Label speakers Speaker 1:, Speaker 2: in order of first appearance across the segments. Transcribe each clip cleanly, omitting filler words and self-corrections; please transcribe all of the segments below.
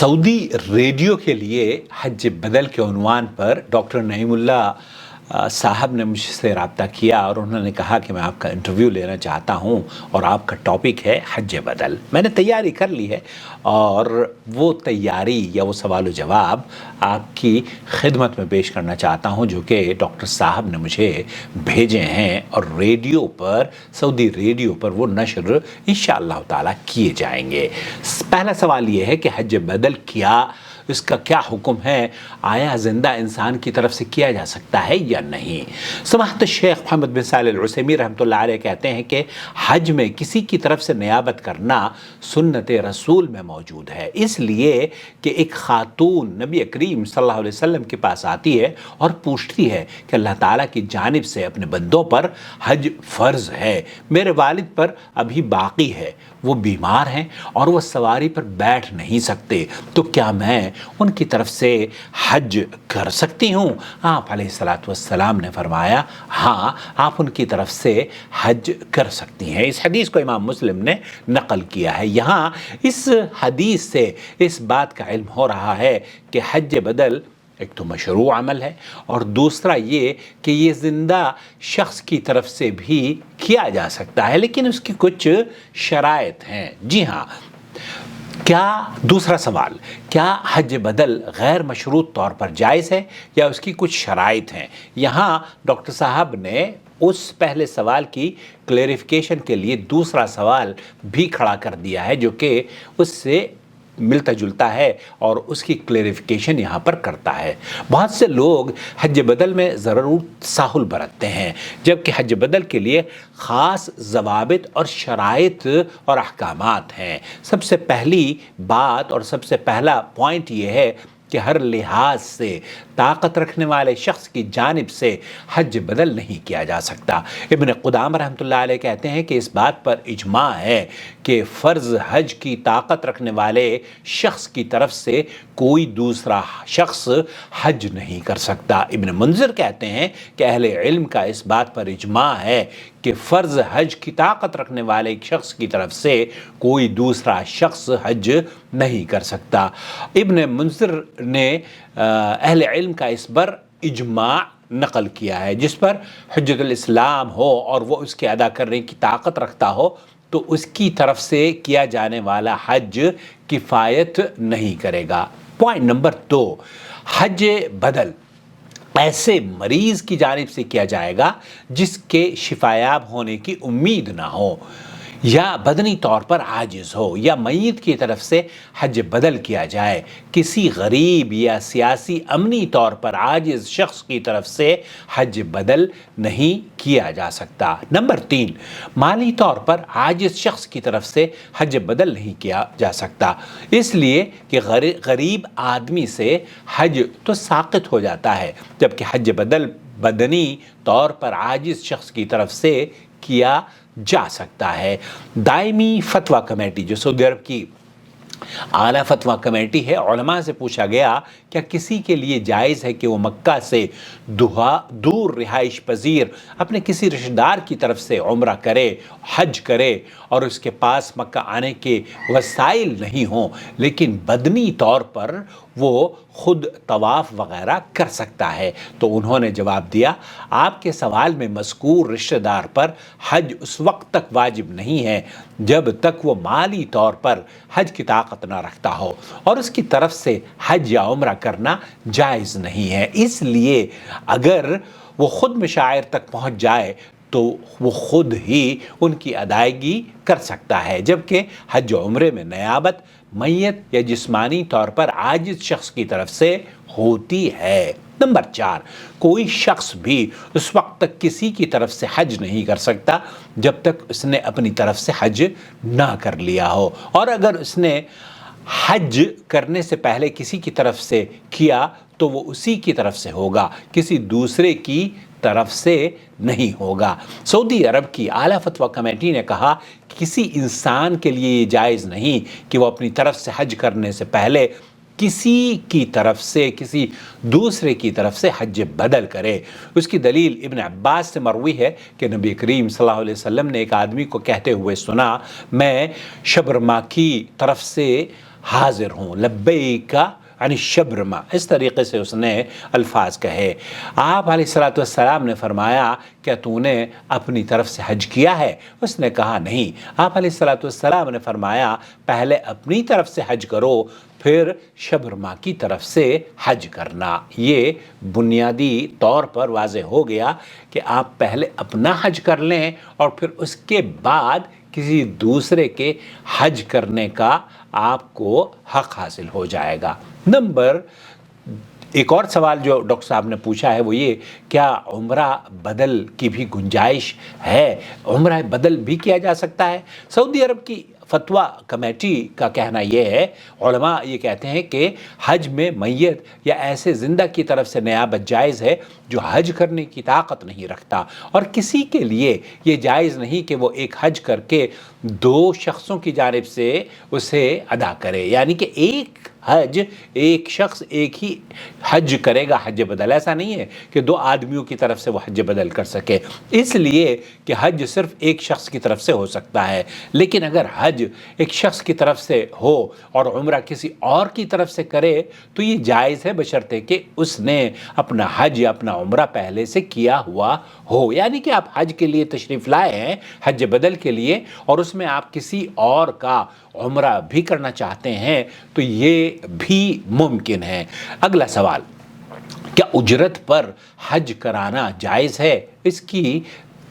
Speaker 1: Saudi radio के लिए हज बदल के उन्वान पर डॉक्टर नईमुल्लाह साहब ने मुझसे रब्ता किया और उन्होंने कहा कि मैं आपका इंटरव्यू लेना चाहता हूं और आपका टॉपिक है हज बदल। मैंने तैयारी कर ली है और वो तैयारी या वो सवाल व जवाब आपकी खिदमत में पेश करना चाहता हूं, जो कि डॉक्टर साहब ने मुझे भेजे हैं और रेडियो पर, सऊदी रेडियो पर वो नशर इंशाअल्लाह ताला किए जाएंगे। पहला सवाल ये है कि हज बदल क्या, इसका क्या हुक्म है, आया ज़िंदा इंसान की तरफ से किया जा सकता है या नहीं। समाहत शेख मोहम्मद बिन सालिह अल उसैमीन रहमतुल्लाह अलैह कहते हैं कि हज में किसी की तरफ से नियाबत करना सुन्नत रसूल में मौजूद है, इसलिए कि एक खातून नबी करीम सल्लल्लाहु अलैहि वसल्लम के पास आती है और पूछती है कि अल्लाह ताला की जानिब से अपने बंदों पर हज फ़र्ज़ है, मेरे वालिद पर अभी बाकी है, वो बीमार हैं और वो सवारी पर बैठ नहीं सकते, तो क्या मैं उनकी तरफ से हज कर सकती हूँ। आप अलैहिस्सलातु वस्सलाम ने फरमाया, हाँ, आप उनकी तरफ से हज कर सकती हैं। इस हदीस को इमाम मुस्लिम ने नकल किया है। यहाँ इस हदीस से इस बात का इल्म हो रहा है कि हज बदल एक तो मशरू अमल है और दूसरा ये कि ये ज़िंदा शख्स की तरफ से भी किया जा सकता है, लेकिन उसकी कुछ शराइत हैं। जी हाँ, क्या, दूसरा सवाल, क्या हज बदल गैर मशरूत तौर पर जायज़ है या उसकी कुछ शराइत हैं। यहाँ डॉक्टर साहब ने उस पहले सवाल की क्लेरिफिकेशन के लिए दूसरा सवाल भी खड़ा कर दिया है, जो कि उससे मिलता जुलता है और उसकी क्लेरिफिकेशन यहाँ पर करता है। बहुत से लोग हज बदल में ज़रूर तसाहुल बरतते हैं, जबकि हज बदल के लिए ख़ास ज़वाबित और शराइत और अहकामात हैं। सबसे पहली बात और सबसे पहला पॉइंट ये है कि हर लिहाज से ताकत रखने वाले शख्स की जानिब से हज बदल नहीं किया जा सकता। इब्न क़ुदामा रहमतुल्लाह अलैह कहते हैं कि इस बात पर इजमा है कि फ़र्ज़ हज की ताकत रखने वाले शख्स की तरफ से कोई दूसरा शख्स हज नहीं कर सकता। इब्न मुंज़िर कहते हैं कि अहले इल्म का इस बात पर इजमा है कि फ़र्ज़ हज की ताकत रखने वाले एक शख्स की तरफ से कोई दूसरा शख्स हज नहीं कर सकता। इब्न मुंज़िर ने अहले इल्म का इस पर इजमा नकल किया है, जिस पर हुज्जतुल इस्लाम हो और वो उसके अदा करने की ताकत रखता हो तो उसकी तरफ से किया जाने वाला हज किफ़ायत नहीं करेगा। पॉइंट नंबर 2, हज बदल ऐसे मरीज़ की जानिब से किया जाएगा जिसके शिफायाब होने की उम्मीद ना हो या बदनी तौर पर आजिज़ हो, या मय्यत की तरफ से हज बदल किया जाए। किसी गरीब या सियासी अमनी तौर पर आजिज़ शख्स की तरफ से हज बदल नहीं किया जा सकता। नंबर 3, माली तौर पर आजिज़ शख्स की तरफ से हज बदल नहीं किया जा सकता, इसलिए कि गरीब आदमी से हज तो साक़ित हो जाता है, जबकि हज बदल बदनी तौर पर आजिज़ शख्स की तरफ से किया जा सकता है। दायमी फतवा कमेटी, जो सऊदी अरब की आला फतवा कमेटी है, उलमा से पूछा गया क्या किसी के लिए जायज़ है कि वो मक्का से दूर रिहाइश पजीर अपने किसी रिश्तेदार की तरफ से उम्रा करे, हज करे और उसके पास मक्का आने के वसाइल नहीं हों, लेकिन बदनी तौर पर वो ख़ुद तवाफ़ वग़ैरह कर सकता है। तो उन्होंने जवाब दिया, आपके सवाल में मज़कूर रिश्तेदार पर हज उस वक्त तक वाजिब नहीं है जब तक वो माली तौर पर हज की ताकत न रखता हो और उसकी तरफ से हज या उम्रा करना जायज़ नहीं है। इसलिए अगर वो ख़ुद मशायर तक पहुँच जाए तो वो ख़ुद ही उनकी अदायगी कर सकता है, जबकि हज उम्रे में नियाबत मय्यत या जिस्मानी तौर पर आजिज़ शख्स की तरफ से होती है। नंबर 4, कोई शख्स भी उस वक्त तक किसी की तरफ से हज नहीं कर सकता जब तक उसने अपनी तरफ से हज ना कर लिया हो, और अगर उसने हज करने से पहले किसी की तरफ से किया तो वो उसी की तरफ से होगा, किसी दूसरे की तरफ से नहीं होगा। सऊदी अरब की आला फतवा कमेटी ने कहा कि किसी इंसान के लिए ये जायज़ नहीं कि वो अपनी तरफ से हज करने से पहले किसी की तरफ से, किसी दूसरे की तरफ से हज बदल करे। उसकी दलील इब्न अब्बास से मरवी है कि नबी करीम सल्लल्लाहु अलैहि वसल्लम ने एक आदमी को कहते हुए सुना, मैं शबरमा की तरफ से हाजिर हूँ, लब्बैका यानी शब्रमा, इस तरीके से उसने अल्फाज कहे। आप अलैहिस्सलाम ने फरमाया क्या तूने अपनी तरफ से हज किया है? उसने कहा नहीं। आप अलैहिस्सलाम ने फरमाया पहले अपनी तरफ से हज करो फिर शब्रमा की तरफ से हज करना। ये बुनियादी तौर पर वाज़ेह हो गया कि आप पहले अपना हज कर लें और फिर उसके बाद किसी दूसरे के हज करने का आपको हक हासिल हो जाएगा। नंबर एक और सवाल जो डॉक्टर साहब ने पूछा है वो ये, क्या उम्रा बदल की भी गुंजाइश है? उम्रा बदल भी किया जा सकता है? सऊदी अरब की फतवा कमेटी का कहना यह है, उलमा ये कहते हैं कि हज में मैयत या ऐसे ज़िंदा की तरफ से नियाबत जायज़ है जो हज करने की ताकत नहीं रखता, और किसी के लिए ये जायज़ नहीं कि वो एक हज करके दो शख्सों की जानिब से उसे अदा करे। यानी कि एक हज एक शख्स एक ही हज करेगा, हज बदल। ऐसा नहीं है कि दो आदमियों की तरफ से वो हज बदल कर सके, इसलिए कि हज सिर्फ एक शख्स की तरफ से हो सकता है। लेकिन अगर हज एक शख्स की तरफ से हो और उम्रा किसी और की तरफ से करे तो ये जायज़ है, बशर्ते कि उसने अपना हज या अपना उम्रा पहले से किया हुआ हो। यानी कि आप हज के लिए तशरीफ़ लाए हैं, हज बदल के लिए, और उसमें आप किसी और का उम्रा भी करना चाहते हैं तो ये भी मुमकिन है। अगला सवाल, क्या उजरत पर हज कराना जायज़ है? इसकी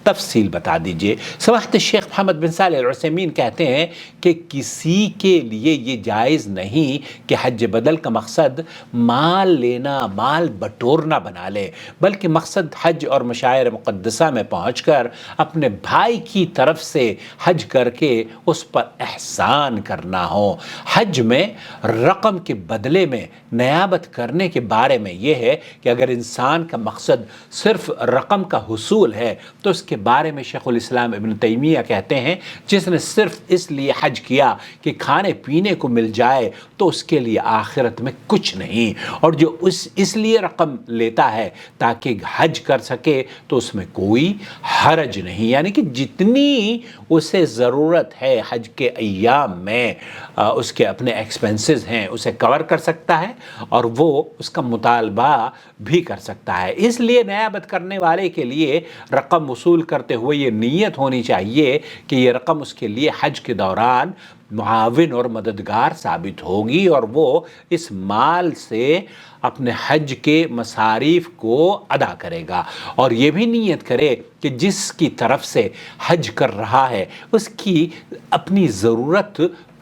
Speaker 1: तफसील बता दीजिए। समाहत शेख मोहम्मद बिन सालेह अल उसैमीन कहते हैं कि किसी के लिए ये जायज़ नहीं कि हज बदल का मकसद माल लेना, माल बटोरना बना ले, बल्कि मकसद हज और मशायर मुक़द्दसा में पहुँचकर अपने भाई की तरफ से हज करके उस पर एहसान करना हो। हज में रकम के बदले में नियाबत करने के बारे में यह है कि अगर इंसान का मकसद सिर्फ रकम का हुसूल है तो उसके बारे में शेखुल इस्लाम इब्न तैमिया कहते हैं, जिसने सिर्फ इसलिए हज किया कि खाने पीने को मिल जाए तो उसके लिए आखिरत में कुछ नहीं, और जो इसलिए रकम लेता है ताकि हज कर सके तो उसमें कोई हरज नहीं। यानी कि जितनी उसे ज़रूरत है हज के अय्याम में उसके अपने एक्सपेंसेस हैं उसे कवर कर सकता है और वो उसका मुतालबा भी कर सकता है। इसलिए नियाबत करने वाले के लिए रकम वसूल करते हुए ये नीयत होनी चाहिए कि ये रकम उसके लिए हज के दौरान मुआविन और मददगार साबित होगी और वो इस माल से अपने हज के मसारिफ को अदा करेगा। और ये भी नीयत करे कि जिसकी तरफ से हज कर रहा है उसकी अपनी ज़रूरत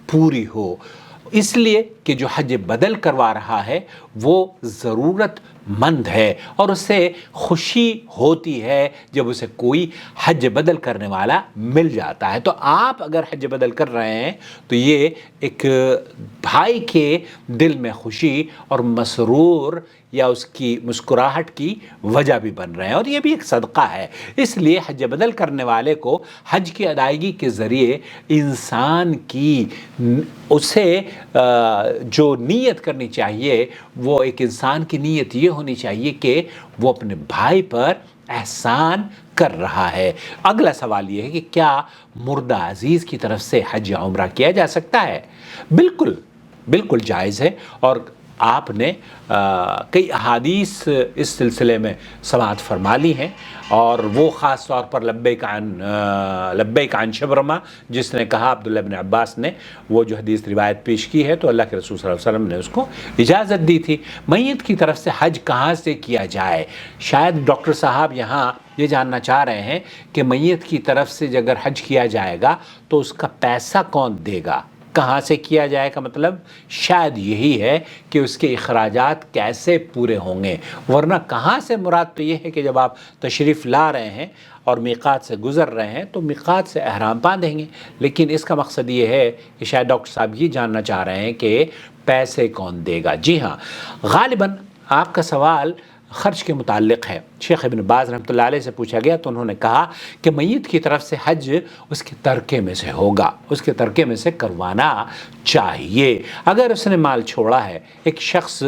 Speaker 1: पूरी हो, इसलिए कि जो हज बदल करवा रहा है वो ज़रूरतमंद है और उसे खुशी होती है जब उसे कोई हज बदल करने वाला मिल जाता है। तो आप अगर हज बदल कर रहे हैं तो ये एक भाई के दिल में खुशी और मसरूर या उसकी मुस्कुराहट की वजह भी बन रहे हैं, और ये भी एक सदका है। इसलिए हज बदल करने वाले को हज की अदायगी के ज़रिए इंसान की उसे जो नीयत करनी चाहिए वो एक इंसान की नीयत ये होनी चाहिए कि वो अपने भाई पर एहसान कर रहा है। अगला सवाल ये है कि क्या मुर्दा अजीज़ की तरफ से हज या उम्रा किया जा सकता है? बिल्कुल बिल्कुल जायज़ है, और आपने कई अहादीस इस सिलसिले में समाअत फरमा ली हैं, और वो ख़ास तौर पर लब्बैक अन शब्रमा जिसने कहा, अब्दुल्लाह इब्न अब्बास ने वो जो हदीस रिवायत पेश की है, तो अल्लाह के रसूल सल्लल्लाहु अलैहि वसल्लम ने उसको इजाज़त दी थी। मैयत की तरफ से हज कहाँ से किया जाए? शायद डॉक्टर साहब यहाँ ये जानना चाह रहे हैं कि मैयत की तरफ से अगर हज किया जाएगा तो उसका पैसा कौन देगा? कहाँ से किया जाएगा मतलब शायद यही है कि उसके अखराजात कैसे पूरे होंगे, वरना कहाँ से मुराद तो ये है कि जब आप तशरीफ़ ला रहे हैं और मीक़ात से गुज़र रहे हैं तो मीक़ात से एहराम बांधेंगे। लेकिन इसका मकसद ये है कि शायद डॉक्टर साहब ये जानना चाह रहे हैं कि पैसे कौन देगा। जी हाँ, ग़ालिबन आपका सवाल ख़र्च के मुताल्लिक़ है। शेख इब्न बाज़ रहमतुल्लाह अलैह से पूछा गया तो उन्होंने कहा कि मैयत की तरफ से हज उसके तरके में से होगा, उसके तरके में से करवाना चाहिए। अगर उसने माल छोड़ा है, एक शख्स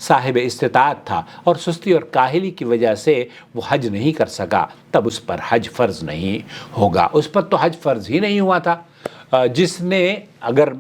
Speaker 1: साहिब इस्तिताअत था और सुस्ती और काहिली की वजह से वो हज नहीं कर सका, तब उस पर हज फ़र्ज़ नहीं होगा। उस पर तो हज फ़र्ज़ ही नहीं हुआ था। जिसने अगर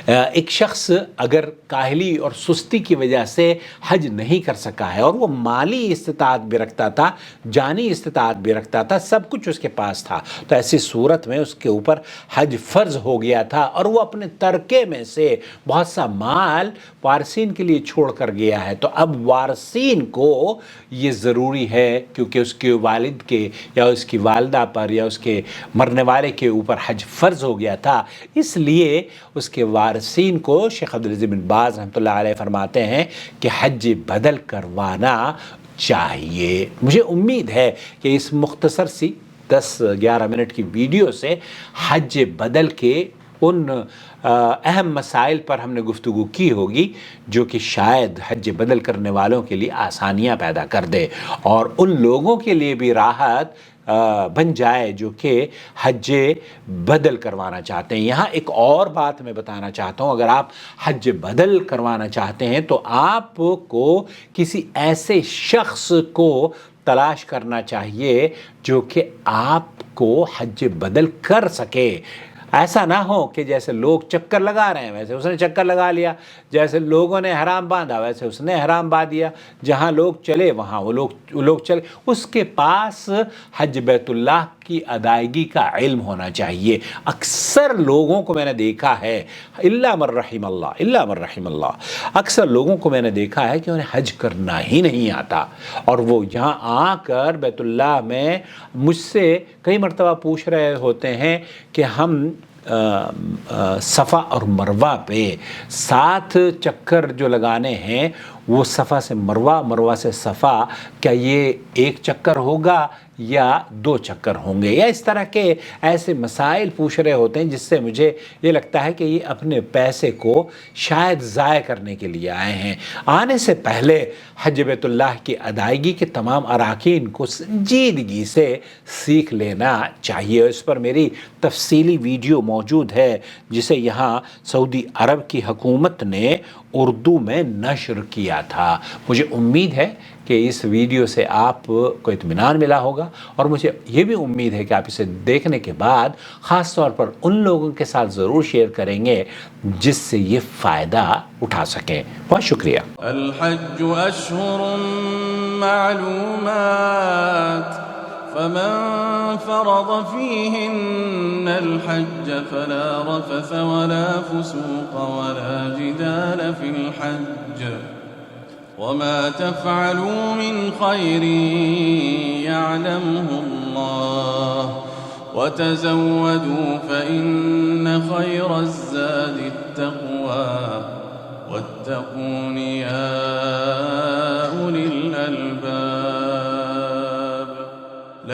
Speaker 1: ایک شخص اگر کاہلی اور سستی کی وجہ سے حج نہیں کر سکا ہے اور وہ مالی استطاعت بھی رکھتا تھا، جانی استطاعت بھی رکھتا تھا، سب کچھ اس کے پاس تھا، تو ایسی صورت میں اس کے اوپر حج فرض ہو گیا تھا اور وہ اپنے ترکے میں سے بہت سا مال وارثین کے لیے چھوڑ کر گیا ہے، تو اب وارثین کو یہ ضروری ہے، کیونکہ اس کے والد کے یا اس کی والدہ پر یا اس کے مرنے والے کے اوپر حج فرض ہو گیا تھا، اس لیے اس کے وارثین کو شیخ عبدالعزیز بن باز رحمۃ اللہ علیہ فرماتے ہیں کہ حج بدل کروانا چاہیے۔ مجھے امید ہے کہ اس مختصر سی 10-11 منٹ کی ویڈیو سے حج بدل کے ان اہم مسائل پر ہم نے گفتگو کی ہوگی جو کہ شاید حج بدل کرنے والوں کے لیے آسانیاں پیدا کر دے اور ان لوگوں کے لیے بھی راحت بن جائے جو کہ حج بدل کروانا چاہتے ہیں۔ یہاں ایک اور بات میں بتانا چاہتا ہوں، اگر آپ حج بدل کروانا چاہتے ہیں تو آپ کو کسی ایسے شخص کو تلاش کرنا چاہیے جو کہ آپ کو حج بدل کر سکے۔ ایسا نہ ہو کہ جیسے لوگ چکر لگا رہے ہیں ویسے اس نے چکر لگا لیا، جیسے لوگوں نے حرام باندھا ویسے اس نے حرام باندھ دیا، جہاں لوگ چلے وہاں وہ لوگ چلے۔ اس کے پاس حج بیت اللہ کی ادائیگی کا علم ہونا چاہیے۔ اکثر لوگوں کو میں نے دیکھا ہے، الا من رحم اللہ، اکثر لوگوں کو میں نے دیکھا ہے کہ انہیں حج کرنا ہی نہیں آتا اور وہ یہاں آ کر بیت اللہ میں مجھ سے کئی مرتبہ پوچھ رہے ہوتے ہیں کہ ہم صفا اور مروہ پہ 7 چکر جو لگانے ہیں وہ صفا سے مروہ، مروہ سے صفا، کیا یہ 1 چکر ہوگا یا 2 چکر ہوں گے، یا اس طرح کے ایسے مسائل پوچھ رہے ہوتے ہیں جس سے مجھے یہ لگتا ہے کہ یہ اپنے پیسے کو شاید ضائع کرنے کے لیے آئے ہیں۔ آنے سے پہلے حج بیت اللہ کی ادائیگی کے تمام اراکین کو سنجیدگی سے سیکھ لینا چاہیے۔ اس پر میری تفصیلی ویڈیو موجود ہے جسے یہاں سعودی عرب کی حکومت نے اردو میں نشر کیا تھا۔ مجھے امید ہے کہ اس ویڈیو سے آپ کو اطمینان ملا ہوگا اور مجھے یہ بھی امید ہے کہ آپ اسے دیکھنے کے بعد خاص طور پر ان لوگوں کے ساتھ ضرور شیئر کریں گے جس سے یہ فائدہ اٹھا سکیں۔ بہت شکریہ۔
Speaker 2: الحج اشہر معلومات فمن فرض فيهن الحج فلا رفث ولا فسوق ولا جدال في الحج وما تفعلوا من خير يعلمه الله وتزودوا فإن خير الزاد التقوى واتقون يا